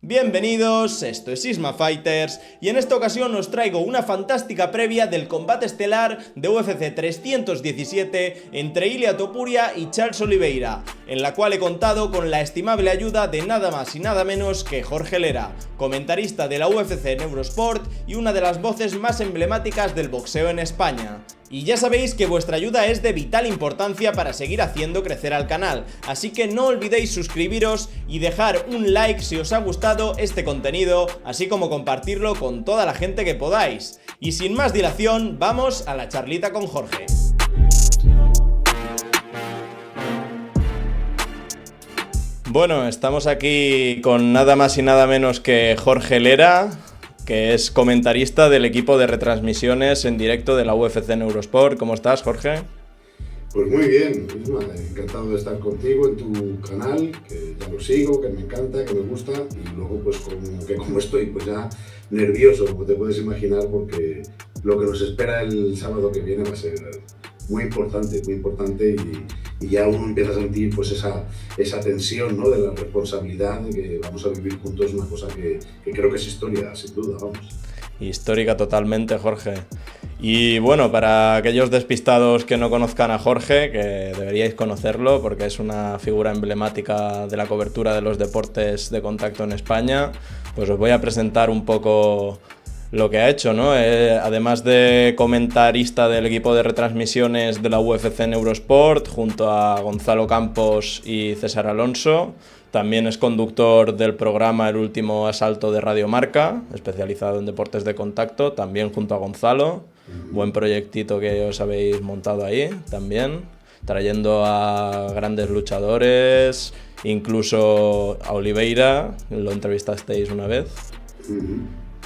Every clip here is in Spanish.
Bienvenidos, esto es Sisma Fighters y en esta ocasión os traigo una fantástica previa del combate estelar de UFC 317 entre Ilia Topuria y Charles Oliveira, en la cual he contado con la estimable ayuda de nada más y nada menos que Jorge Lera, comentarista de la UFC en Eurosport y una de las voces más emblemáticas del boxeo en España. Y ya sabéis que vuestra ayuda es de vital importancia para seguir haciendo crecer al canal, así que no olvidéis suscribiros y dejar un like si os ha gustado este contenido, así como compartirlo con toda la gente que podáis. Y sin más dilación, vamos a la charlita con Jorge. Bueno, estamos aquí con nada más y nada menos que Jorge Lera, que es comentarista del equipo de retransmisiones en directo de la UFC en Eurosport. ¿Cómo estás, Jorge? Pues muy bien, encantado de estar contigo en tu canal, que ya lo sigo, que me encanta, que me gusta, y luego pues como estoy pues ya nervioso, como te puedes imaginar, porque lo que nos espera el sábado que viene va a ser muy importante y ya uno empieza a sentir pues esa tensión, ¿no?, de la responsabilidad de que vamos a vivir juntos una cosa que creo que es historia, sin duda, vamos. Histórica totalmente, Jorge. Y bueno, para aquellos despistados que no conozcan a Jorge, que deberíais conocerlo porque es una figura emblemática de la cobertura de los deportes de contacto en España, pues os voy a presentar un poco lo que ha hecho, ¿no? Además de comentarista del equipo de retransmisiones de la UFC en Eurosport, junto a Gonzalo Campos y César Alonso, también es conductor del programa El Último Asalto de Radio Marca, especializado en deportes de contacto, también junto a Gonzalo. Buen proyectito que os habéis montado ahí también, trayendo a grandes luchadores, incluso a Oliveira, lo entrevistasteis una vez.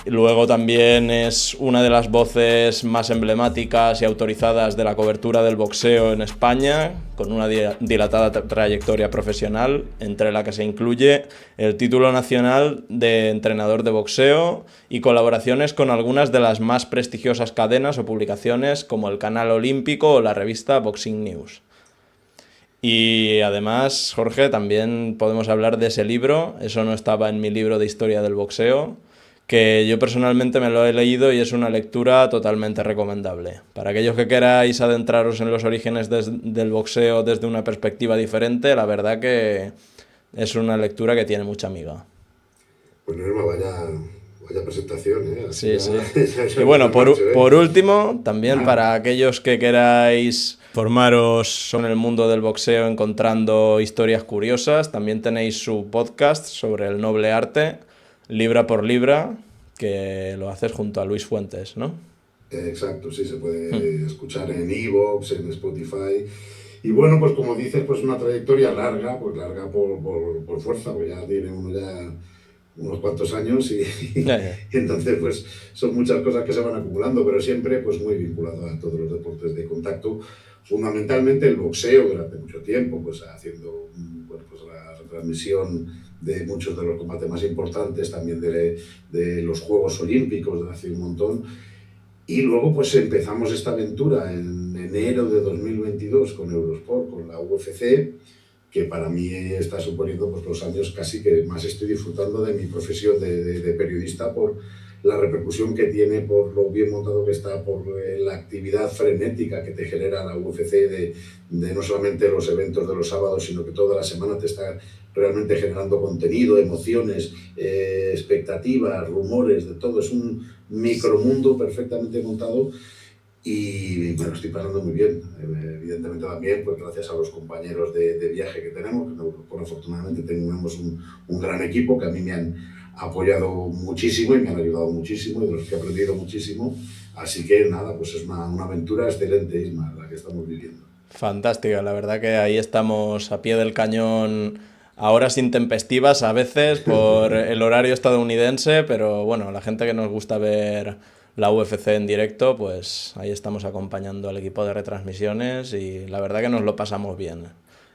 Luego también es una de las voces más emblemáticas y autorizadas de la cobertura del boxeo en España, con una dilatada trayectoria profesional, entre la que se incluye el título nacional de entrenador de boxeo y colaboraciones con algunas de las más prestigiosas cadenas o publicaciones como el Canal Olímpico o la revista Boxing News. Y además, Jorge, también podemos hablar de ese libro, eso no estaba en mi libro de historia del boxeo, que yo personalmente me lo he leído y es una lectura totalmente recomendable. Para aquellos que queráis adentraros en los orígenes del boxeo desde una perspectiva diferente, la verdad que es una lectura que tiene mucha amiga. Pues Norma, vaya presentación, ¿eh? Así sí. Y bueno, por último, también para aquellos que queráis formaros sobre el mundo del boxeo encontrando historias curiosas, también tenéis su podcast sobre el noble arte, Libra por Libra, que lo haces junto a Luis Fuentes, ¿no? Exacto, sí, se puede escuchar en iVoox, en Spotify. Y bueno, pues como dices, pues una trayectoria larga, pues larga por fuerza, pues ya tiene uno ya unos cuantos años y entonces pues son muchas cosas que se van acumulando, pero siempre pues muy vinculado a todos los deportes de contacto, fundamentalmente el boxeo durante mucho tiempo, pues haciendo bueno, pues la retransmisión de muchos de los combates más importantes, también de los Juegos Olímpicos de hace un montón. Y luego pues empezamos esta aventura en enero de 2022 con Eurosport, con la UFC, que para mí está suponiendo pues, los años casi que más estoy disfrutando de mi profesión de periodista por la repercusión que tiene, por lo bien montado que está, por la actividad frenética que te genera la UFC de no solamente los eventos de los sábados, sino que toda la semana te está realmente generando contenido, emociones, expectativas, rumores, de todo. Es un micromundo perfectamente montado y bueno, estoy pasando muy bien. Evidentemente también, pues gracias a los compañeros de viaje que tenemos, que por afortunadamente tenemos un gran equipo que a mí me han apoyado muchísimo y me han ayudado muchísimo y de los que he aprendido muchísimo. Así que nada, pues es una aventura excelente, Isma, la que estamos viviendo. Fantástica, la verdad que ahí estamos a pie del cañón a horas intempestivas a veces por el horario estadounidense, pero bueno, la gente que nos gusta ver la UFC en directo, pues ahí estamos acompañando al equipo de retransmisiones y la verdad que nos lo pasamos bien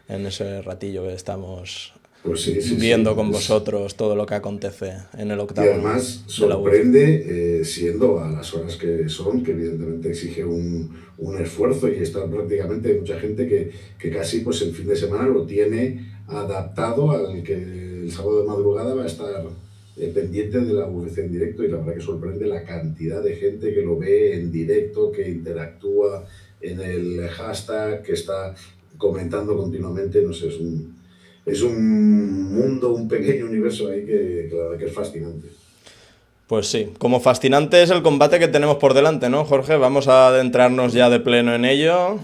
en ese ratillo que estamos pues viendo con vosotros todo lo que acontece en el octavo. Y además sorprende, siendo a las horas que son, que evidentemente exige un esfuerzo y está prácticamente hay mucha gente que casi pues el fin de semana lo tiene adaptado al que el sábado de madrugada va a estar pendiente de la UFC en directo, y la verdad que sorprende la cantidad de gente que lo ve en directo, que interactúa en el hashtag, que está comentando continuamente. No sé, es un mundo, un pequeño universo ahí que la verdad que es fascinante. Pues sí, como fascinante es el combate que tenemos por delante, ¿no, Jorge? Vamos a adentrarnos ya de pleno en ello.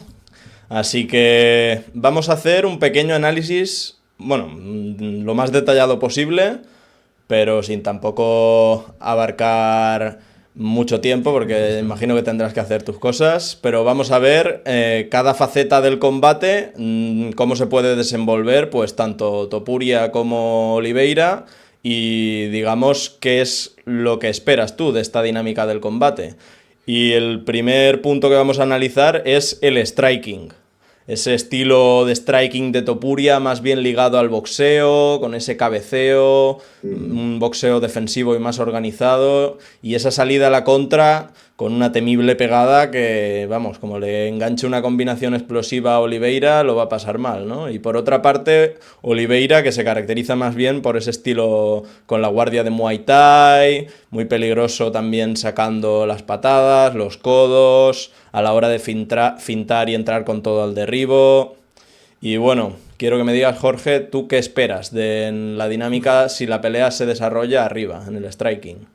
Así que vamos a hacer un pequeño análisis, bueno, lo más detallado posible, pero sin tampoco abarcar mucho tiempo, porque imagino que tendrás que hacer tus cosas, pero vamos a ver cada faceta del combate, cómo se puede desenvolver, pues tanto Topuria como Oliveira, y digamos qué es lo que esperas tú de esta dinámica del combate. Y el primer punto que vamos a analizar es el striking. Ese estilo de striking de Topuria más bien ligado al boxeo, con ese cabeceo, un boxeo defensivo y más organizado, y esa salida a la contra con una temible pegada que, vamos, como le enganche una combinación explosiva a Oliveira, lo va a pasar mal, ¿no? Y por otra parte, Oliveira, que se caracteriza más bien por ese estilo con la guardia de Muay Thai, muy peligroso también sacando las patadas, los codos, a la hora de fintar y entrar con todo al derribo. Y bueno, quiero que me digas, Jorge, ¿tú qué esperas de la dinámica si la pelea se desarrolla arriba, en el striking?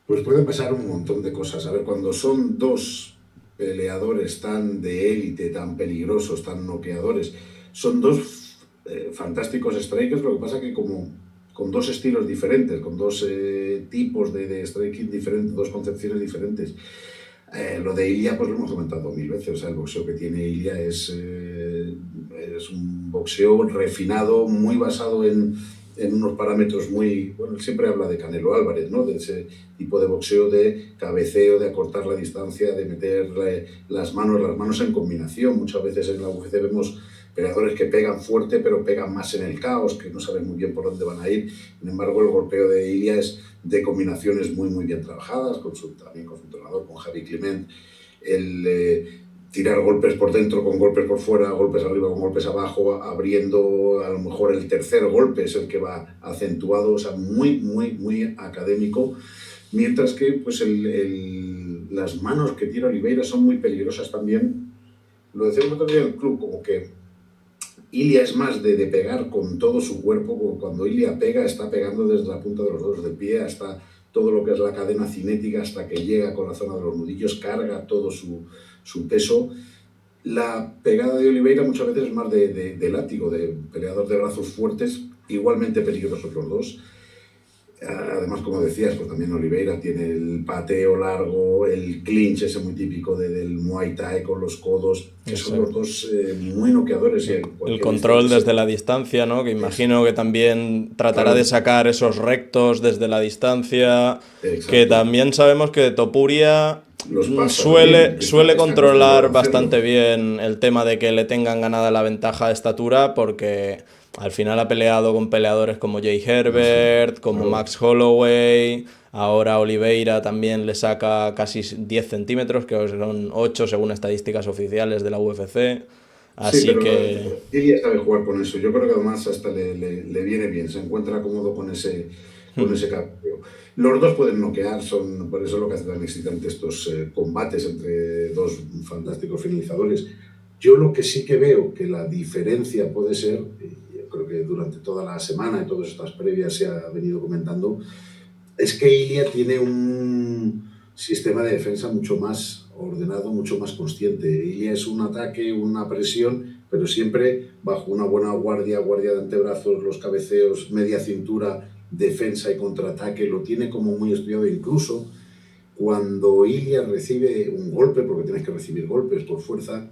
Pues pueden pasar un montón de cosas. A ver, cuando son dos peleadores tan de élite, tan peligrosos, tan noqueadores, son dos fantásticos strikers. Lo que pasa que como con dos estilos diferentes, con dos tipos de striking diferentes, dos concepciones diferentes. Lo de Ilia, pues lo hemos comentado mil veces. O sea, el boxeo que tiene Ilia es un boxeo refinado, muy basado en unos parámetros muy... Bueno, él siempre habla de Canelo Álvarez, ¿no? De ese tipo de boxeo de cabeceo, de acortar la distancia, de meter las manos en combinación. Muchas veces en la UFC vemos peleadores que pegan fuerte, pero pegan más en el caos, que no saben muy bien por dónde van a ir. Sin embargo, el golpeo de Ilia es de combinaciones muy, muy bien trabajadas, también con su entrenador, con Javi Climent. El tirar golpes por dentro con golpes por fuera, golpes arriba con golpes abajo, abriendo, a lo mejor el tercer golpe es el que va acentuado, o sea, muy, muy, muy académico. Mientras que pues las manos que tira Oliveira son muy peligrosas también. Lo decíamos otro día en el club, como que Ilia es más de pegar con todo su cuerpo. Como cuando Ilia pega, está pegando desde la punta de los dedos del pie hasta todo lo que es la cadena cinética, hasta que llega con la zona de los nudillos, carga todo su peso. La pegada de Oliveira muchas veces es más de látigo, de peleador de brazos fuertes, igualmente peligrosos los dos. Además, como decías, pues también Oliveira tiene el pateo largo, el clinch ese muy típico del Muay Thai con los codos, que son los dos muy noqueadores. El control desde la distancia, ¿no? Que imagino que también tratará de sacar esos rectos desde la distancia. Exacto. Que también sabemos que Topuria suele controlar bastante bien el tema de que le tengan ganada la ventaja de estatura, porque al final ha peleado con peleadores como Jay Herbert, como Max Holloway. Ahora Oliveira también le saca casi 10 centímetros, que son 8 según estadísticas oficiales de la UFC. Así sí, pero que... Ilia sabe jugar con eso. Yo creo que además hasta le viene bien, se encuentra cómodo con ese cambio. Los dos pueden noquear, por eso es lo que hace tan excitante estos combates entre dos fantásticos finalizadores. Yo lo que sí que veo que la diferencia puede ser, y yo creo que durante toda la semana y todas estas previas se ha venido comentando, es que Ilia tiene un sistema de defensa mucho más ordenado, mucho más consciente. Ilia es un ataque, una presión, pero siempre bajo una buena guardia de antebrazos, los cabeceos, media cintura, defensa y contraataque. Lo tiene como muy estudiado. Incluso cuando Ilia recibe un golpe, porque tienes que recibir golpes por fuerza,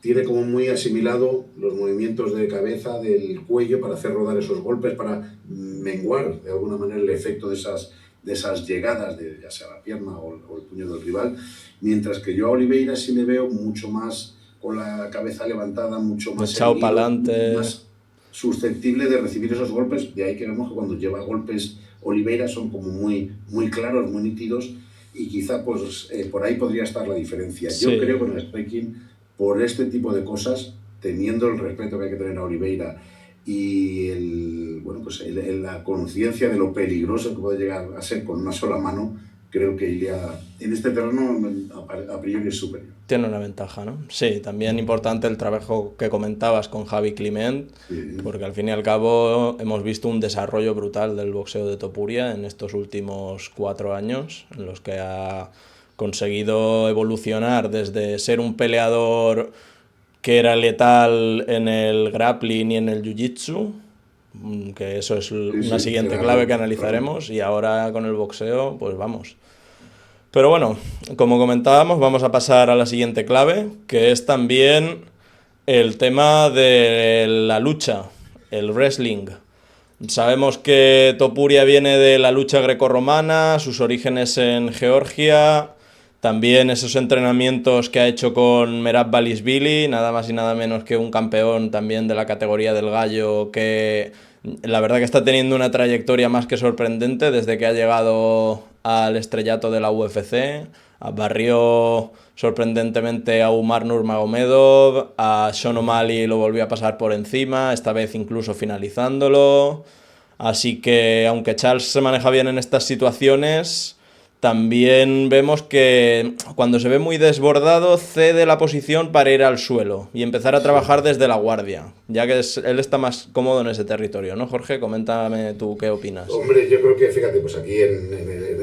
tiene como muy asimilado los movimientos de cabeza, del cuello, para hacer rodar esos golpes, para menguar de alguna manera el efecto de esas llegadas, ya sea la pierna o el puño del rival. Mientras que yo a Oliveira sí le veo mucho más con la cabeza levantada, mucho más echado para adelante, más susceptible de recibir esos golpes. De ahí que vemos que cuando lleva golpes Oliveira son como muy, muy claros, muy nítidos, y quizá pues por ahí podría estar la diferencia. Sí. Yo creo que en el striking, por este tipo de cosas, teniendo el respeto que hay que tener a Oliveira y la conciencia de lo peligroso que puede llegar a ser con una sola mano, creo que Ilia en este terreno a priori es superior. Tiene una ventaja, ¿no? Sí, también importante el trabajo que comentabas con Javi Climent, sí, porque al fin y al cabo hemos visto un desarrollo brutal del boxeo de Topuria en estos últimos 4 años, en los que ha conseguido evolucionar desde ser un peleador que era letal en el grappling y en el jiu-jitsu, que eso es una siguiente clave que analizaremos, y ahora con el boxeo, pues vamos. Pero bueno, como comentábamos, vamos a pasar a la siguiente clave, que es también el tema de la lucha, el wrestling. Sabemos que Topuria viene de la lucha grecorromana, sus orígenes en Georgia, también esos entrenamientos que ha hecho con Merab Dvalishvili, nada más y nada menos que un campeón también de la categoría del gallo, que la verdad que está teniendo una trayectoria más que sorprendente desde que ha llegado al estrellato de la UFC. Barrió sorprendentemente a Umar Nurmagomedov, a Sean O'Malley lo volvió a pasar por encima, esta vez incluso finalizándolo. Así que aunque Charles se maneja bien en estas situaciones, también vemos que cuando se ve muy desbordado cede la posición para ir al suelo y empezar a trabajar desde la guardia, ya que él está más cómodo en ese territorio, ¿no, Jorge? Coméntame tú qué opinas. Hombre, yo creo que, fíjate, pues aquí en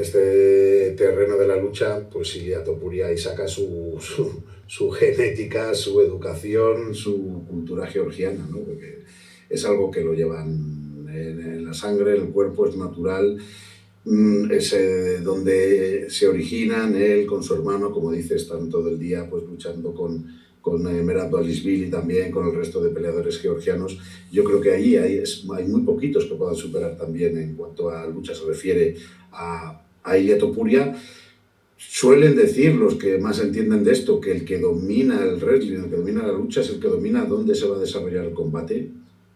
este terreno de la lucha, pues Ilia Topuria ahí saca su genética, su educación, su cultura georgiana, ¿no? Porque es algo que lo llevan en la sangre, en el cuerpo, es natural. Es donde se originan él con su hermano, como dices, están todo el día pues luchando con Merab Dvalishvili también, con el resto de peleadores georgianos. Yo creo que ahí hay muy poquitos que puedan superar también en cuanto a lucha se refiere a Ilia Topuria. Suelen decir los que más entienden de esto que el que domina el wrestling, el que domina la lucha es el que domina dónde se va a desarrollar el combate.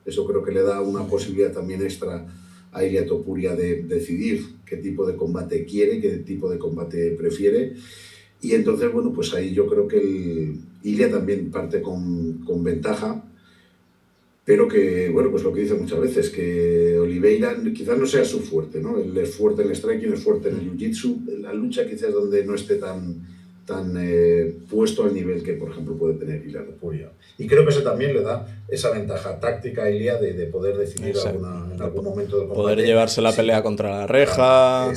Eso creo que le da una posibilidad también extra a Ilia Topuria de decidir qué tipo de combate quiere, qué tipo de combate prefiere. Y entonces, bueno, pues ahí yo creo que Ilia también parte con ventaja, pero que, bueno, pues lo que dice muchas veces, que Oliveira quizás no sea su fuerte, ¿no? Él es fuerte en el striking, es fuerte en el jiu-jitsu, la lucha quizás donde no esté tan puesto al nivel que, por ejemplo, puede tener Ilia Topuria. Y creo que eso también le da esa ventaja táctica a Ilia de poder decidir en algún momento del combate. Poder llevarse la pelea contra la reja,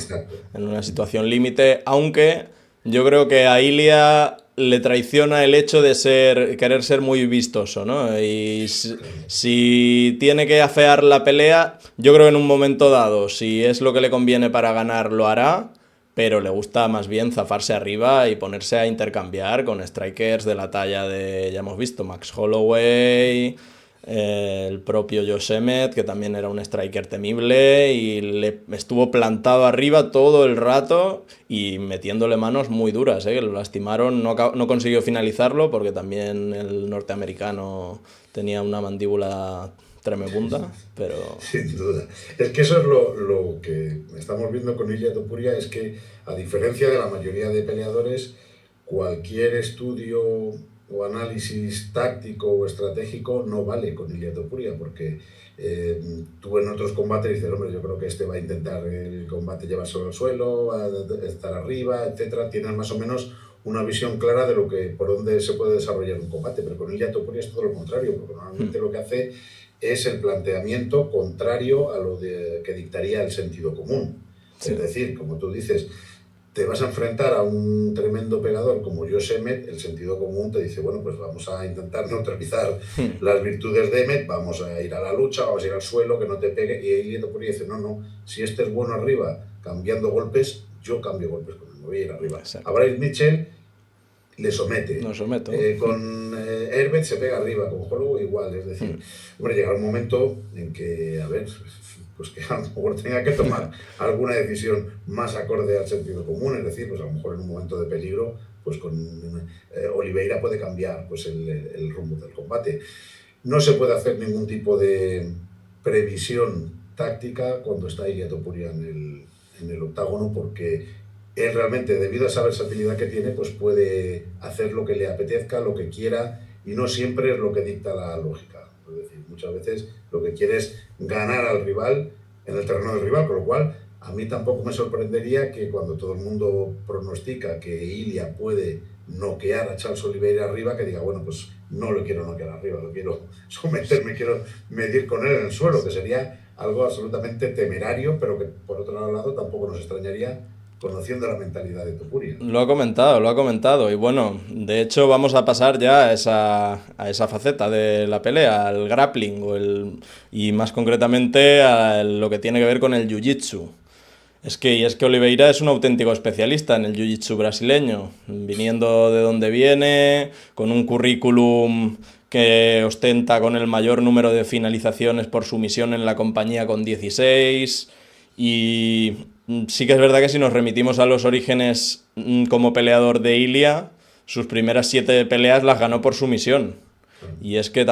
en una situación límite, aunque yo creo que a Ilia le traiciona el hecho de querer ser muy vistoso, ¿no? Y si tiene que afear la pelea, yo creo que en un momento dado, si es lo que le conviene para ganar, lo hará, pero le gusta más bien zafarse arriba y ponerse a intercambiar con strikers de la talla de, ya hemos visto, Max Holloway, el propio Josh Emmett, que también era un striker temible y le estuvo plantado arriba todo el rato y metiéndole manos muy duras, que lo lastimaron, no consiguió finalizarlo porque también el norteamericano tenía una mandíbula tremebunda, pero... Sin duda. Es que eso es lo que estamos viendo con Ilia Topuria, es que a diferencia de la mayoría de peleadores, cualquier estudio o análisis táctico o estratégico no vale con Ilia Topuria, porque tú en otros combates dices, hombre, yo creo que este va a intentar el combate llevárselo al suelo, va a estar arriba, etcétera. Tienes más o menos una visión clara de por dónde se puede desarrollar un combate, pero con Ilia Topuria es todo lo contrario, porque normalmente lo que hace es el planteamiento contrario a lo que dictaría el sentido común. Sí. Es decir, como tú dices, te vas a enfrentar a un tremendo pegador como Josh Emmett, el sentido común te dice, bueno, pues vamos a intentar neutralizar las virtudes de Emmett, vamos a ir a la lucha, vamos a ir al suelo, que no te pegue, y Ilia Topuria dice, no, si este es bueno arriba, cambiando golpes, yo cambio golpes con él, me voy a ir arriba. Exacto. A Bryce Mitchell le somete. No someto. Con Herbert se pega arriba, con Holloway igual. Es decir, hombre, llegará un momento en que, a ver, pues que a lo mejor tenga que tomar alguna decisión más acorde al sentido común. Es decir, pues a lo mejor en un momento de peligro, pues con Oliveira puede cambiar pues el rumbo del combate. No se puede hacer ningún tipo de previsión táctica cuando está Ilia Topuria en el octágono, porque él realmente, debido a esa versatilidad que tiene, pues puede hacer lo que le apetezca, lo que quiera, y no siempre es lo que dicta la lógica. Es decir, muchas veces lo que quiere es ganar al rival en el terreno del rival, con lo cual a mí tampoco me sorprendería que cuando todo el mundo pronostica que Ilia puede noquear a Charles Oliveira arriba, que diga, bueno, pues no lo quiero noquear arriba, lo quiero someterme, quiero medir con él en el suelo, que sería algo absolutamente temerario, pero que por otro lado tampoco nos extrañaría conociendo la mentalidad de Topuria. Lo ha comentado, lo ha comentado. Y bueno, de hecho vamos a pasar ya a esa faceta de la pelea, al grappling, y más concretamente a lo que tiene que ver con el jiu-jitsu. Y es que Oliveira es un auténtico especialista en el jiu-jitsu brasileño, viniendo de donde viene, con un currículum que ostenta con el mayor número de finalizaciones por sumisión en la compañía con 16. Y sí que es verdad que si nos remitimos a los orígenes como peleador de Ilia, sus primeras 7 peleas las ganó por sumisión. Y es que,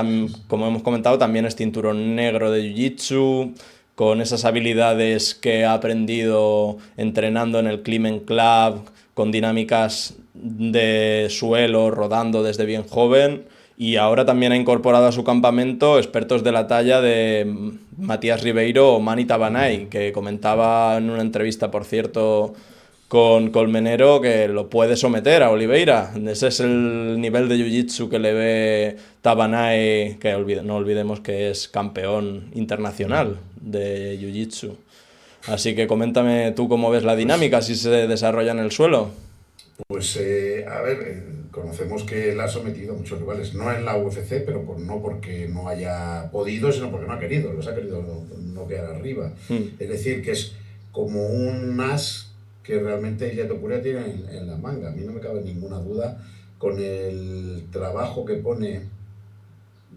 como hemos comentado, también es cinturón negro de Jiu-Jitsu, con esas habilidades que ha aprendido entrenando en el Climen Club, con dinámicas de suelo, rodando desde bien joven. Y ahora también ha incorporado a su campamento expertos de la talla de Matías Ribeiro o Manny Tabanay, que comentaba en una entrevista, por cierto, con Colmenero, que lo puede someter a Oliveira. Ese es el nivel de jiu-jitsu que le ve Tabanay, que no olvidemos que es campeón internacional de jiu-jitsu. Así que coméntame tú cómo ves la dinámica, si se desarrolla en el suelo. Pues, a ver, conocemos que él ha sometido a muchos rivales, no en la UFC, pero no porque no haya podido, sino porque no ha querido, los ha querido noquear arriba. Es decir, que es como un as que realmente Ilia Topuria tiene en la manga. A mí no me cabe ninguna duda con el trabajo que pone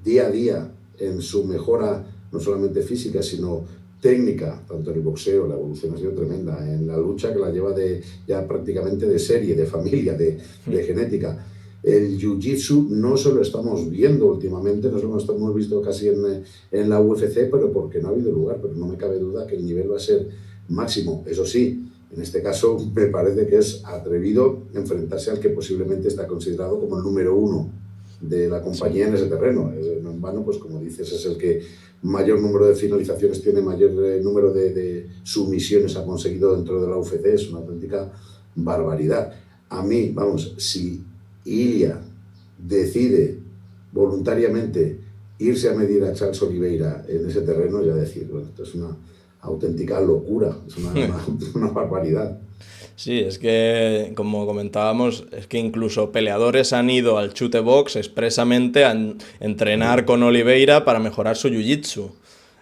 día a día en su mejora, no solamente física, sino técnica, tanto en el boxeo. La evolución ha sido tremenda, en la lucha que la lleva ya prácticamente de serie, de familia, de genética. El jiu-jitsu no se lo estamos viendo últimamente, no se lo hemos visto casi en la UFC, pero porque no ha habido lugar, pero no me cabe duda que el nivel va a ser máximo. Eso sí, en este caso me parece que es atrevido enfrentarse al que posiblemente está considerado como el número 1 de la compañía en ese terreno. No en vano, pues como dices, es el que mayor número de finalizaciones tiene, mayor número de sumisiones ha conseguido dentro de la UFC. Es una auténtica barbaridad. A mí, vamos, si Ilia decide voluntariamente irse a medir a Charles Oliveira en ese terreno, ya decir, bueno, esto es una auténtica locura, es una barbaridad. Sí, es que, como comentábamos, es que incluso peleadores han ido al chute box expresamente a entrenar con Oliveira para mejorar su jiu-jitsu.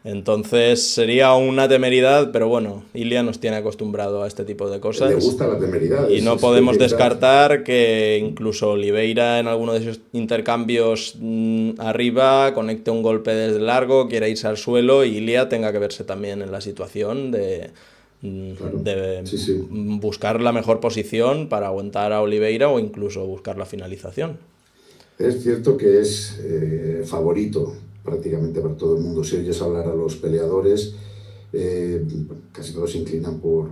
Entonces sería una temeridad, pero bueno, Ilia nos tiene acostumbrado a este tipo de cosas. Le gusta la temeridad. Y no podemos descartar que incluso Oliveira en alguno de esos intercambios arriba conecte un golpe desde largo, quiera irse al suelo y Ilia tenga que verse también en la situación de buscar la mejor posición para aguantar a Oliveira o incluso buscar la finalización. Es cierto que es favorito prácticamente para todo el mundo. Si oyes hablar a los peleadores, casi todos se inclinan por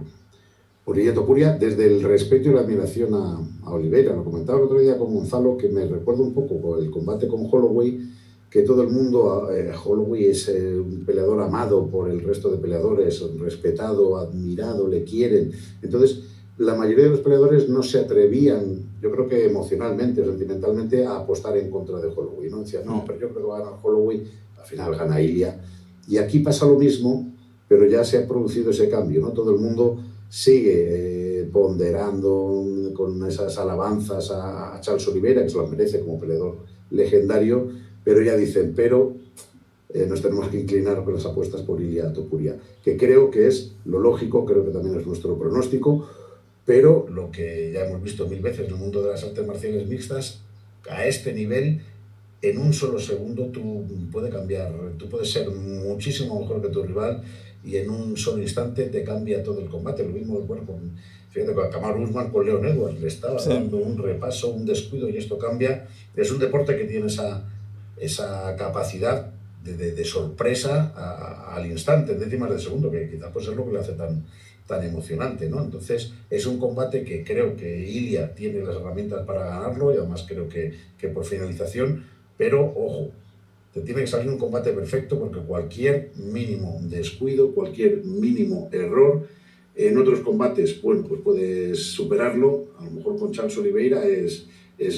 Ilia Topuria, desde el respeto y la admiración a Oliveira. Lo comentaba el otro día con Gonzalo, que me recuerda un poco con el combate con Holloway, que todo el mundo, Holloway es un peleador amado por el resto de peleadores, respetado, admirado, le quieren. Entonces, la mayoría de los peleadores no se atrevían, yo creo que emocionalmente, sentimentalmente, a apostar en contra de Holloway, ¿no? Decían, no, pero yo creo que va a ganar Holloway, al final gana Ilia. Y aquí pasa lo mismo, pero ya se ha producido ese cambio, ¿no? Todo el mundo sigue ponderando con esas alabanzas a Charles Oliveira, que se lo merece como peleador legendario, pero ya dicen, nos tenemos que inclinar con las apuestas por Ilia Topuria, que creo que es lo lógico, creo que también es nuestro pronóstico, pero lo que ya hemos visto 1000 veces en el mundo de las artes marciales mixtas, a este nivel, en un solo segundo tú puedes cambiar, tú puedes ser muchísimo mejor que tu rival y en un solo instante te cambia todo el combate. Lo mismo, bueno, fíjate, con Kamaru Usman con Leon Edwards, le estaba dando un repaso, un descuido y esto cambia. Es un deporte que tiene esa capacidad de sorpresa al instante, en décimas de segundo, que quizás puede ser lo que le hace tan emocionante, ¿no? Entonces es un combate que creo que Ilia tiene las herramientas para ganarlo y además creo que por finalización, pero ojo, te tiene que salir un combate perfecto porque cualquier mínimo descuido, cualquier mínimo error en otros combates, bueno, pues puedes superarlo. A lo mejor con Charles Oliveira es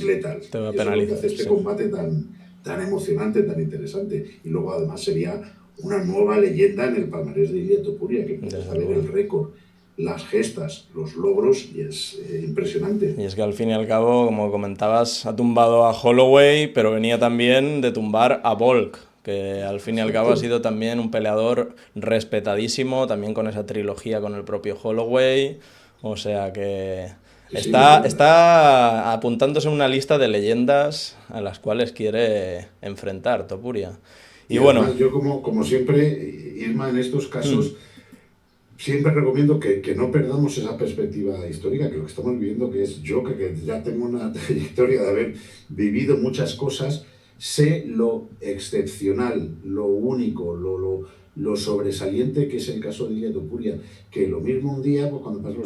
letal. Te va a Y eso es lo que penalizar, hace este sí. combate tan emocionante, tan interesante. Y luego además sería una nueva leyenda en el palmarés de Ilia Topuria, que empiezas a ver el récord, las gestas, los logros, y es impresionante. Y es que al fin y al cabo, como comentabas, ha tumbado a Holloway, pero venía también de tumbar a Volk, que al fin y al cabo ha sido también un peleador respetadísimo, también con esa trilogía con el propio Holloway. O sea que Sí, no, está apuntándose en una lista de leyendas a las cuales quiere enfrentar Topuria. Y y bueno, además yo como siempre, Irma, en estos casos, siempre recomiendo que no perdamos esa perspectiva histórica, que lo que estamos viviendo, que es yo, que ya tengo una trayectoria de haber vivido muchas cosas, sé lo excepcional, lo único, lo sobresaliente que es el caso de Ilia Topuria, que lo mismo un día, pues cuando pase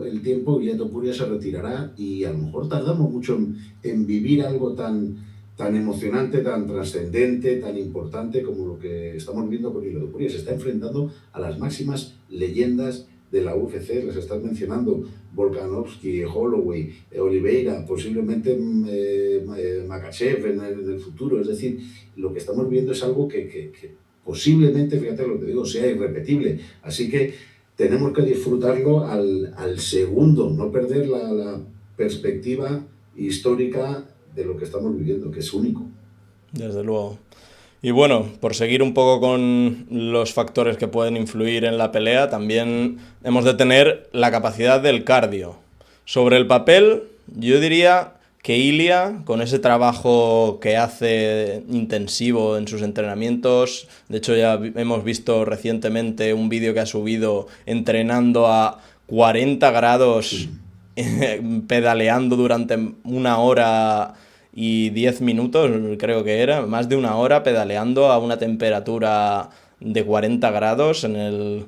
el tiempo, Ilia Topuria se retirará y a lo mejor tardamos mucho en vivir algo tan emocionante, tan trascendente, tan importante como lo que estamos viendo con Ilia Topuria. Se está enfrentando a las máximas leyendas de la UFC, les estás mencionando, Volkanovski, Holloway, Oliveira, posiblemente Makhachev en el futuro. Es decir, lo que estamos viendo es algo que posiblemente, fíjate lo que digo, sea irrepetible. Así que tenemos que disfrutarlo al segundo, no perder la perspectiva histórica de lo que estamos viviendo, que es único. desde luego. Y bueno, por seguir un poco con los factores que pueden influir en la pelea, también hemos de tener la capacidad del cardio. Sobre el papel, yo diría que Ilia, con ese trabajo que hace intensivo en sus entrenamientos, de hecho ya hemos visto recientemente un vídeo que ha subido entrenando a 40 grados, pedaleando durante 1 hora y 10 minutos, creo que era, más de 1 hora pedaleando a una temperatura de 40 grados en el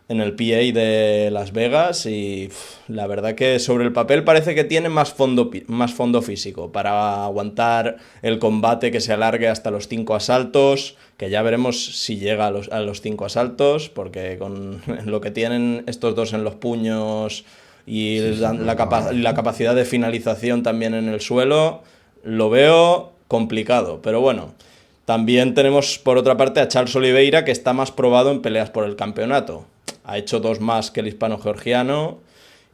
PA de Las Vegas y la verdad que sobre el papel parece que tiene más fondo físico para aguantar el combate que se alargue hasta los 5 asaltos, que ya veremos si llega a los 5 asaltos, porque con lo que tienen estos dos en los puños y Sí, sí, puede acabar. la capacidad de finalización también en el suelo, lo veo complicado, pero bueno. También tenemos por otra parte a Charles Oliveira, que está más probado en peleas por el campeonato. Ha hecho 2 más que el hispano-georgiano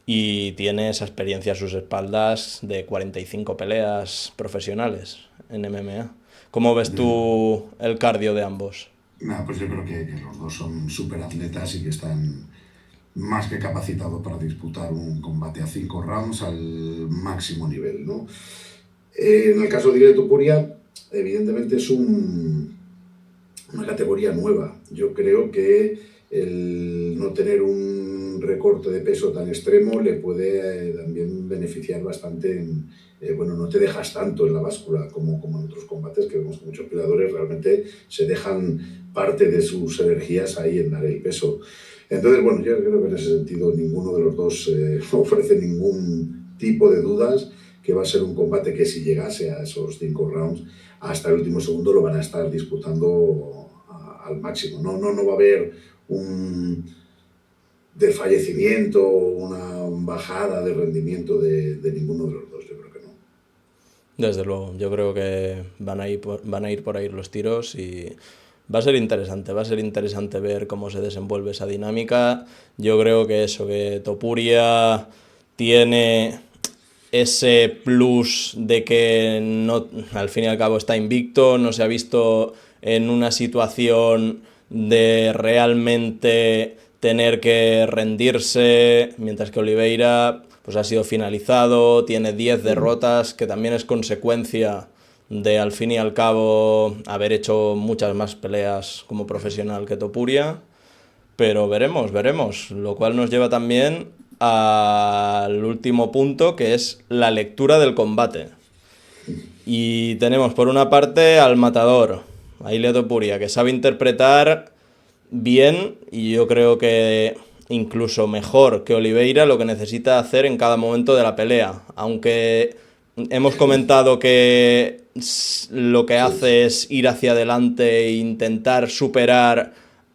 y tiene esa experiencia a sus espaldas de 45 peleas profesionales en MMA. ¿Cómo ves tú el cardio de ambos? Nada, pues yo creo que los dos son súper atletas y que están más que capacitados para disputar un combate a 5 rounds al máximo nivel, ¿no? En el caso de Ilia Topuria, evidentemente es una categoría nueva. Yo creo que el no tener un recorte de peso tan extremo le puede también beneficiar bastante bueno, no te dejas tanto en la báscula como en otros combates, que vemos que muchos peleadores realmente se dejan parte de sus energías ahí en dar el peso. Entonces, bueno, yo creo que en ese sentido ninguno de los dos ofrece ningún tipo de dudas, que va a ser un combate que si llegase a esos 5 rounds, hasta el último segundo lo van a estar disputando al máximo. No va a haber un desfallecimiento o una bajada de rendimiento de ninguno de los dos, yo creo que no. Desde luego, yo creo que van a ir por ahí los tiros y va a ser interesante ver cómo se desenvuelve esa dinámica. Yo creo que eso, que Topuria tiene ese plus de que no, al fin y al cabo está invicto, no se ha visto en una situación de realmente tener que rendirse, mientras que Oliveira pues ha sido finalizado, tiene 10 derrotas, que también es consecuencia de al fin y al cabo haber hecho muchas más peleas como profesional que Topuria. Pero veremos, lo cual nos lleva también al último punto, que es la lectura del combate. Y tenemos por una parte al matador, a Ilia Topuria, que sabe interpretar bien, y yo creo que incluso mejor que Oliveira, lo que necesita hacer en cada momento de la pelea. Aunque hemos comentado que lo que hace es ir hacia adelante e intentar superar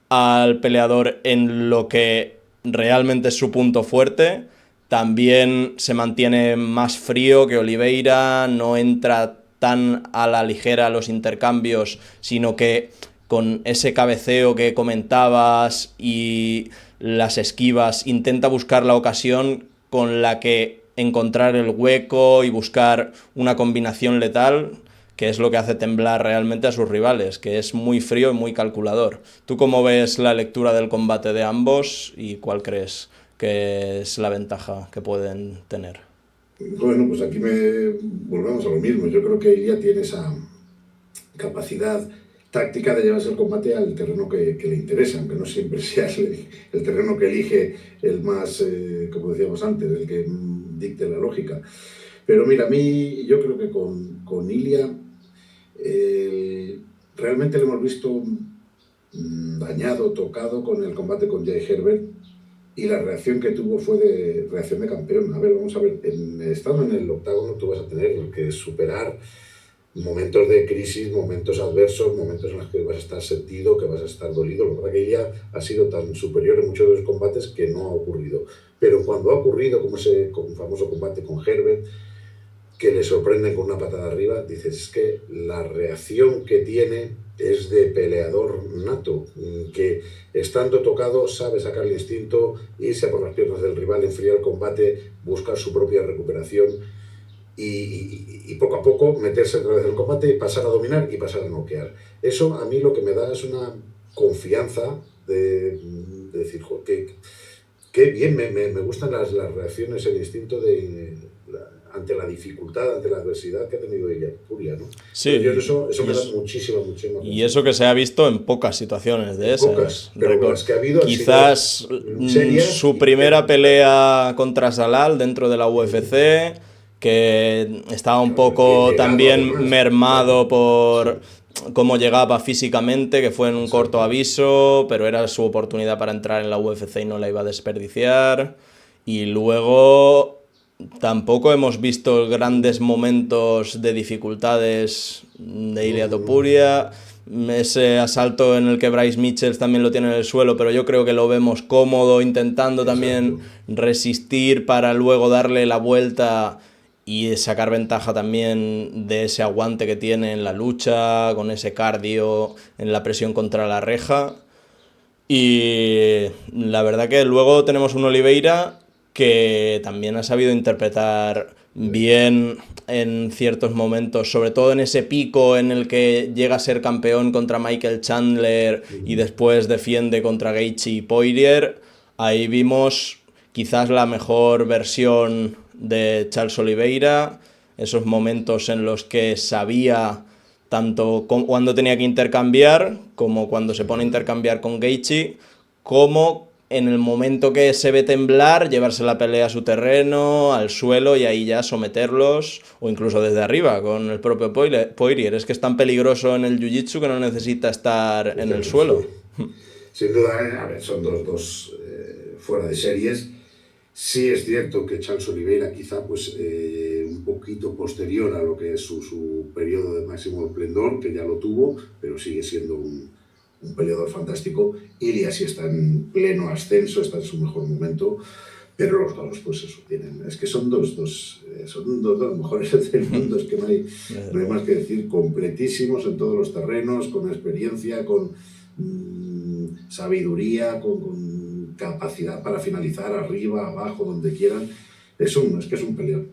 al peleador en lo que realmente es su punto fuerte. También se mantiene más frío que Oliveira, no entra tan a la ligera a los intercambios, sino que con ese cabeceo que comentabas y las esquivas intenta buscar la ocasión con la que encontrar el hueco y buscar una combinación letal, que es lo que hace temblar realmente a sus rivales, que es muy frío y muy calculador. ¿Tú cómo ves la lectura del combate de ambos y cuál crees que es la ventaja que pueden tener? Bueno, pues aquí volvemos a lo mismo. Yo creo que Ilia tiene esa capacidad táctica de llevarse el combate al terreno que le interesa, aunque no siempre sea el terreno que elige el más, como decíamos antes, el que dicte la lógica. Pero mira, a mí yo creo que con Ilia realmente lo hemos visto dañado, tocado con el combate con Jay Herbert, y la reacción que tuvo fue de reacción de campeón. A ver, vamos a ver, estando en el octágono tú vas a tener que superar momentos de crisis, momentos adversos, momentos en los que vas a estar sentido, que vas a estar dolido. Lo que pasa es que ella ha sido tan superior en muchos de los combates que no ha ocurrido. Pero cuando ha ocurrido, como ese famoso combate con Herbert, que le sorprenden con una patada arriba, dices, es que la reacción que tiene es de peleador nato, que estando tocado sabe sacar el instinto, irse a por las piernas del rival, enfriar el combate, buscar su propia recuperación y poco a poco meterse otra vez en el combate, pasar a dominar y pasar a noquear. Eso a mí lo que me da es una confianza de decir, que bien, me gustan las reacciones, el instinto ante la dificultad, ante la adversidad que ha tenido ella, Furia, ¿no? Sí, yo eso me da muchísima y eso que se ha visto en pocas situaciones de esas. Pocas, pero las que ha habido quizás su primera pelea contra Salal dentro de la UFC, que estaba un poco también mermado por cómo llegaba físicamente, que fue en un corto aviso, pero era su oportunidad para entrar en la UFC y no la iba a desperdiciar. Y luego tampoco hemos visto grandes momentos de dificultades de Ilia Topuria. Ese asalto en el que Bryce Mitchell también lo tiene en el suelo, pero yo creo que lo vemos cómodo, intentando también resistir para luego darle la vuelta y sacar ventaja también de ese aguante que tiene en la lucha, con ese cardio, en la presión contra la reja. Y la verdad que luego tenemos un Oliveira que también ha sabido interpretar bien en ciertos momentos, sobre todo en ese pico en el que llega a ser campeón contra Michael Chandler y después defiende contra Gaethje y Poirier. Ahí vimos quizás la mejor versión de Charles Oliveira, esos momentos en los que sabía tanto cuando tenía que intercambiar, como cuando se pone a intercambiar con Gaethje, como en el momento que se ve temblar, llevarse la pelea a su terreno, al suelo, y ahí ya someterlos, o incluso desde arriba, con el propio Poirier. Es que es tan peligroso en el jiu-jitsu que no necesita estar en el suelo. Sin duda, a ver, son dos fuera de series. Sí es cierto que Charles Oliveira quizá pues un poquito posterior a lo que es su periodo de máximo esplendor, que ya lo tuvo, pero sigue siendo un peleador fantástico. Ilia sí está en pleno ascenso, está en su mejor momento, pero los dos, pues eso, es que son dos de los mejores del mundo, es que no hay más que decir, completísimos en todos los terrenos, con experiencia, con sabiduría, con capacidad para finalizar arriba, abajo, donde quieran. Es que es un peleón,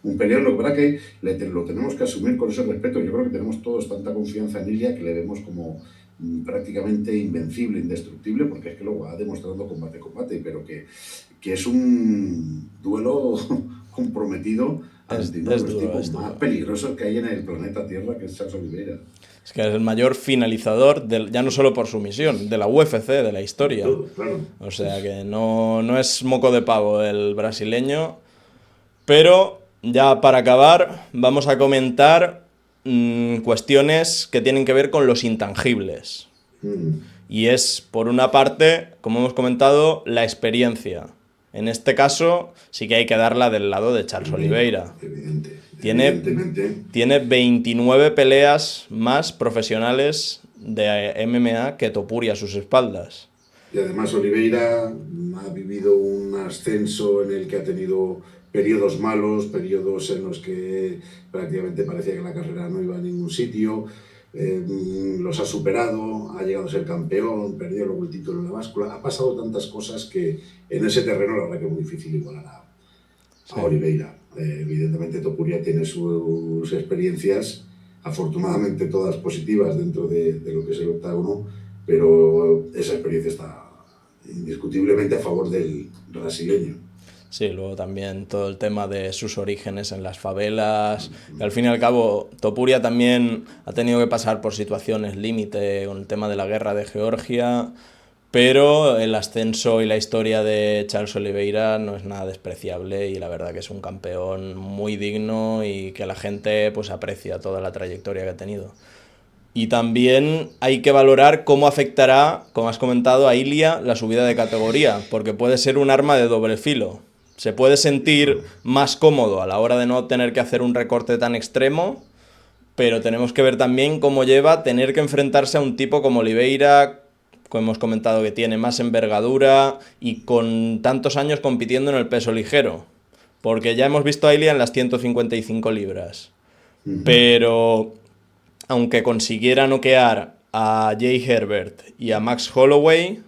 un peleón. Lo que pasa que lo tenemos que asumir con ese respeto. Yo creo que tenemos todos tanta confianza en Ilia que le vemos como prácticamente invencible, indestructible, porque es que lo va demostrando combate, pero que es un duelo comprometido ante uno de los tipos más peligrosos que hay en el planeta Tierra, que es Charles Oliveira. Es que es el mayor finalizador, ya no solo por su misión, de la UFC, de la historia. Claro. O sea que no es moco de pavo el brasileño. Pero ya para acabar, vamos a comentar cuestiones que tienen que ver con los intangibles. Y es, por una parte, como hemos comentado, la experiencia. En este caso, sí que hay que darla del lado de Charles Oliveira. Evidente. evidentemente. Tiene 29 peleas más profesionales de MMA que Topuria a sus espaldas. Y además Oliveira ha vivido un ascenso en el que ha tenido periodos malos, periodos en los que prácticamente parecía que la carrera no iba a ningún sitio, los ha superado, ha llegado a ser campeón, perdió luego el título en la báscula, ha pasado tantas cosas que en ese terreno la verdad que es muy difícil igualar a Oliveira. Evidentemente Topuria tiene sus experiencias, afortunadamente todas positivas dentro de lo que es el octágono, pero esa experiencia está indiscutiblemente a favor del brasileño. Sí, luego también todo el tema de sus orígenes en las favelas. Y al fin y al cabo, Topuria también ha tenido que pasar por situaciones límite con el tema de la guerra de Georgia, pero el ascenso y la historia de Charles Oliveira no es nada despreciable y la verdad que es un campeón muy digno y que la gente pues aprecia toda la trayectoria que ha tenido. Y también hay que valorar cómo afectará, como has comentado, a Ilia la subida de categoría, porque puede ser un arma de doble filo. Se puede sentir más cómodo a la hora de no tener que hacer un recorte tan extremo, pero tenemos que ver también cómo lleva tener que enfrentarse a un tipo como Oliveira, como hemos comentado, que tiene más envergadura y con tantos años compitiendo en el peso ligero. Porque ya hemos visto a Ilia en las 155 libras. Pero aunque consiguiera noquear a Jay Herbert y a Max Holloway,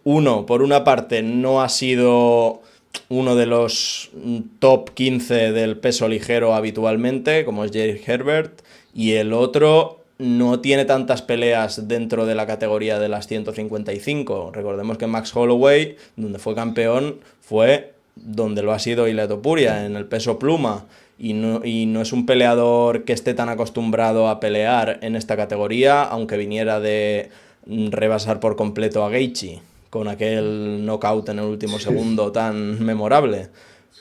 uno, por una parte, no ha sido uno de los top 15 del peso ligero habitualmente, como es Jay Herbert, y el otro no tiene tantas peleas dentro de la categoría de las 155. Recordemos que Max Holloway, donde fue campeón, fue donde lo ha sido Ilia Topuria, en el peso pluma. Y no es un peleador que esté tan acostumbrado a pelear en esta categoría, aunque viniera de rebasar por completo a Gaethje con aquel knockout en el último segundo tan memorable.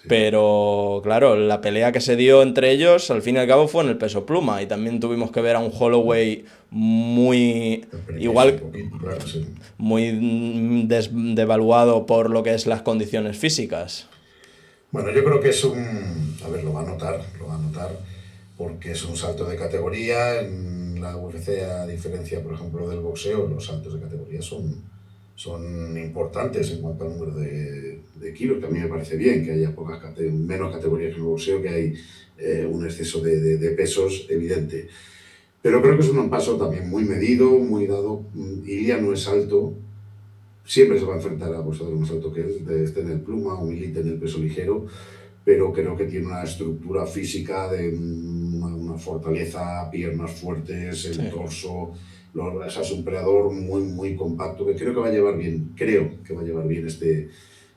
Pero claro, la pelea que se dio entre ellos al fin y al cabo fue en el peso pluma y también tuvimos que ver a un Holloway muy igual, muy devaluado por lo que es las condiciones físicas. Bueno, yo creo que es un... A ver, lo va a notar, porque es un salto de categoría. En la UFC, a diferencia, por ejemplo, del boxeo, los saltos de categoría son importantes en cuanto al número de kilos, que a mí me parece bien que haya menos categorías que en el boxeo, que hay un exceso de pesos evidente. Pero creo que es un paso también muy medido, muy dado. Ilia no es alto, siempre se va a enfrentar a boxeadores más alto que él, esté en el pluma o milite en el peso ligero, pero creo que tiene una estructura física de una fortaleza, piernas fuertes, el torso. O sea, es un peleador muy, muy compacto que creo que va a llevar bien,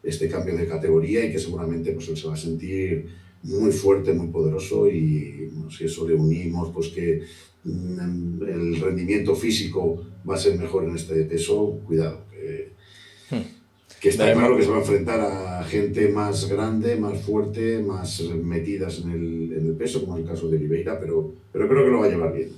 este cambio de categoría y que seguramente pues, él se va a sentir muy fuerte, muy poderoso y bueno, si eso le unimos, pues que el rendimiento físico va a ser mejor en este peso, cuidado. Que está claro que se va a enfrentar a gente más grande, más fuerte, más metidas en el peso, como es el caso de Oliveira, pero creo que lo va a llevar bien.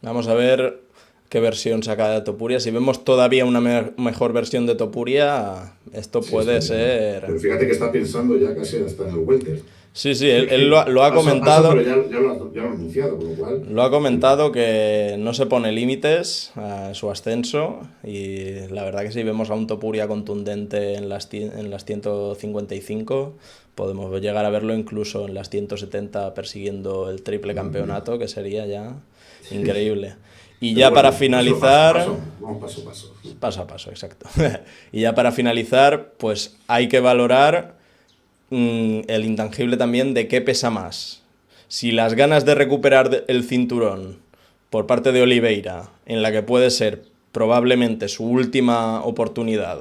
Vamos a ver qué versión saca de Topuria. Si vemos todavía una mejor versión de Topuria, esto puede ser... Pero fíjate que está pensando ya casi hasta en el welter. Sí, él lo ha comentado. Pero ya lo ha anunciado, con lo cual... Lo ha comentado que no se pone límites a su ascenso y la verdad que si vemos a un Topuria contundente en las 155, podemos llegar a verlo incluso en las 170 persiguiendo el triple campeonato, que sería ya increíble. Y ya para finalizar... Vamos paso a paso. Paso a paso, exacto. Y ya para finalizar, pues hay que valorar el intangible también de qué pesa más. Si las ganas de recuperar el cinturón por parte de Oliveira, en la que puede ser probablemente su última oportunidad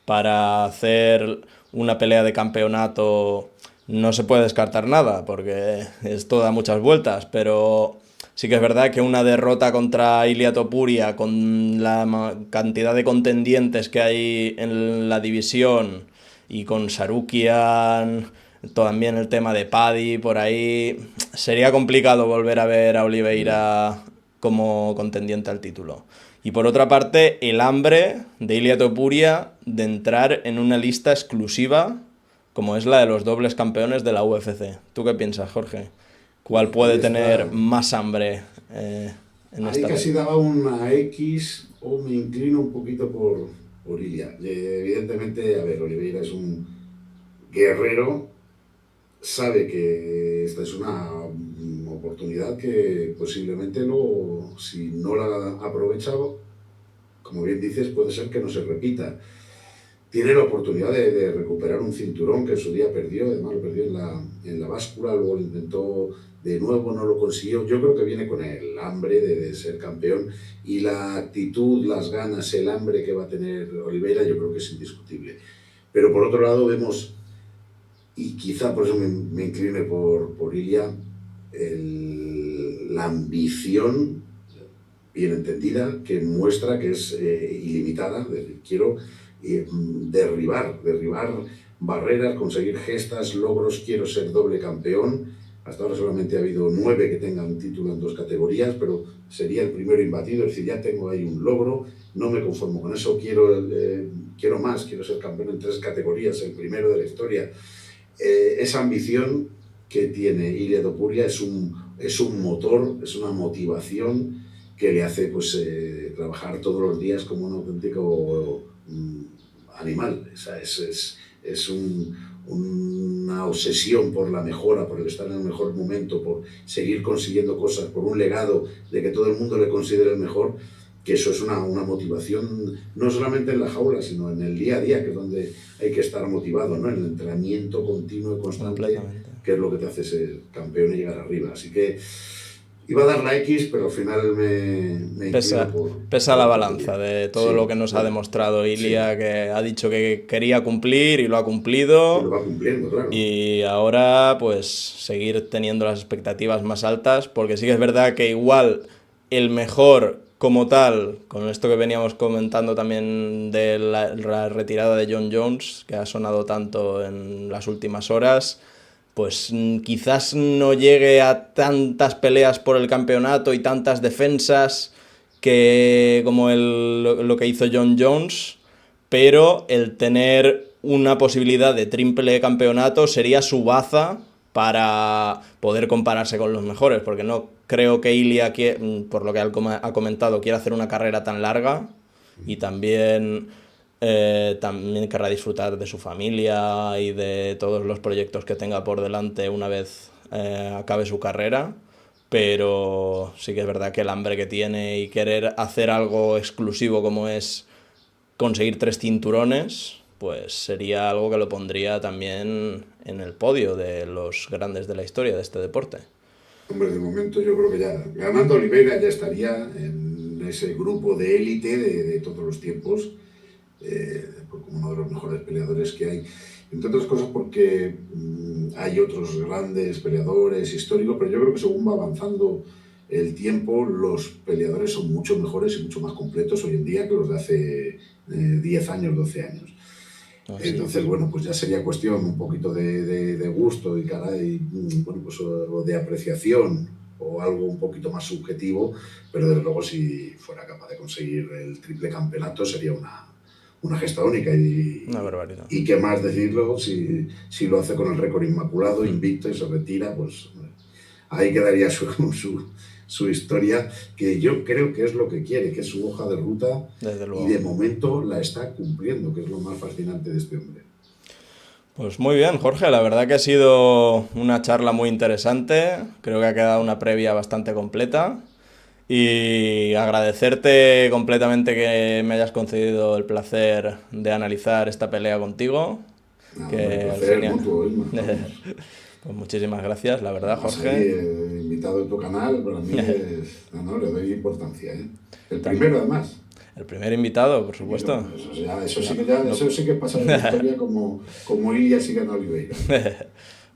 para hacer una pelea de campeonato, no se puede descartar nada, porque esto da muchas vueltas, pero sí que es verdad que una derrota contra Ilia Topuria, con la cantidad de contendientes que hay en la división, y con Sarukian, también el tema de Paddy, por ahí, sería complicado volver a ver a Oliveira como contendiente al título. Y por otra parte, el hambre de Ilia Topuria de entrar en una lista exclusiva, como es la de los dobles campeones de la UFC. ¿Tú qué piensas, Jorge? ¿Cuál puede Ahí tener está. más hambre en Ahí esta? casi daba una X o me inclino un poquito por Ilia. Evidentemente, a ver, Oliveira es un guerrero, sabe que esta es una oportunidad que posiblemente no, si no la ha aprovechado, como bien dices, puede ser que no se repita. Tiene la oportunidad de recuperar un cinturón que en su día perdió, además lo perdió en la báscula, luego lo intentó de nuevo, no lo consiguió. Yo creo que viene con el hambre de ser campeón y la actitud, las ganas, el hambre que va a tener Oliveira, yo creo que es indiscutible. Pero por otro lado vemos, y quizá por eso me incline por Ilia, la ambición bien entendida que muestra que es ilimitada. Quiero derribar barreras, conseguir gestas, logros, quiero ser doble campeón. Hasta ahora solamente ha habido 9 que tengan título en 2 categorías, pero sería el primero imbatido, es decir, ya tengo ahí un logro, no me conformo con eso, quiero más, quiero ser campeón en 3 categorías, el primero de la historia. Esa ambición que tiene Ilia Topuria es un motor, es una motivación que le hace pues, trabajar todos los días como un auténtico animal. O sea, es una obsesión por la mejora, por el estar en el mejor momento, por seguir consiguiendo cosas, por un legado de que todo el mundo le considere el mejor, que eso es una motivación no solamente en la jaula, sino en el día a día, que es donde hay que estar motivado, ¿no? En el entrenamiento continuo y constante, Completamente. que es lo que te hace ser campeón y llegar arriba. Así que iba a dar la X, pero al final me inclino Pesa la por balanza Ilia. de todo lo Sí, que nos ha bueno, demostrado sí. Ilia, que ha dicho que quería cumplir y lo ha Y lo cumplido. va cumpliendo, claro. Y ahora, pues, seguir teniendo las expectativas más altas, porque sí que es verdad que igual el mejor como tal, con esto que veníamos comentando también de la retirada de John Jones, que ha sonado tanto en las últimas horas, pues quizás no llegue a tantas peleas por el campeonato y tantas defensas que como lo que hizo John Jones, pero el tener una posibilidad de triple campeonato sería su baza para poder compararse con los mejores, porque no creo que Ilia, por lo que ha comentado, quiera hacer una carrera tan larga y también querrá disfrutar de su familia y de todos los proyectos que tenga por delante una vez acabe su carrera, pero sí que es verdad que el hambre que tiene y querer hacer algo exclusivo como es conseguir 3 cinturones, pues sería algo que lo pondría también en el podio de los grandes de la historia de este deporte. Hombre, de momento yo creo que ya, ganando Oliveira ya estaría en ese grupo de élite de todos los tiempos, como uno de los mejores peleadores que hay. Entre otras cosas porque hay otros grandes peleadores históricos, pero yo creo que según va avanzando el tiempo, los peleadores son mucho mejores y mucho más completos hoy en día que los de hace 10 años, 12 años. Así Entonces, es. bueno, pues ya sería cuestión un poquito de gusto y, caray, bueno, pues o de apreciación o algo un poquito más subjetivo, pero desde luego si fuera capaz de conseguir el triple campeonato sería una gesta única Una barbaridad. y qué más decirlo si lo hace con el récord inmaculado, invicto y se retira, pues ahí quedaría su historia, que yo creo que es lo que quiere, que es su hoja de ruta Desde y luego. de momento la está cumpliendo, que es lo más fascinante de este hombre. Pues muy bien, Jorge, la verdad que ha sido una charla muy interesante, creo que ha quedado una previa bastante completa y agradecerte completamente que me hayas concedido el placer de analizar esta pelea contigo, Nada, hombre, un que al placer fin y mutuo, Isma, vamos. pues muchísimas gracias, la verdad, Además ahí, Jorge. invitado de tu canal, para mí no, le doy importancia, ¿eh? El Tam- primero además. El primer invitado, por Primero, supuesto. eso sí que pasa en la historia como Ilia sigue en Oliveira.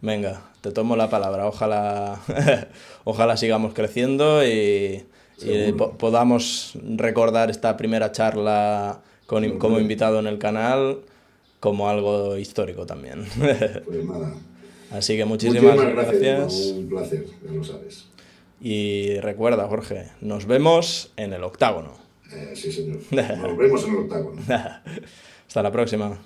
Venga, te tomo la palabra. Ojalá, ojalá sigamos creciendo y Seguro. podamos recordar esta primera charla como Hombre, invitado en el canal como algo histórico también. pues nada. Así que muchísimas Muchísimas gracias, Isma, gracias un placer, ya lo sabes. y recuerda, Jorge, nos vemos en el octágono. Sí, señor. Nos vemos en el octágono. Hasta la próxima.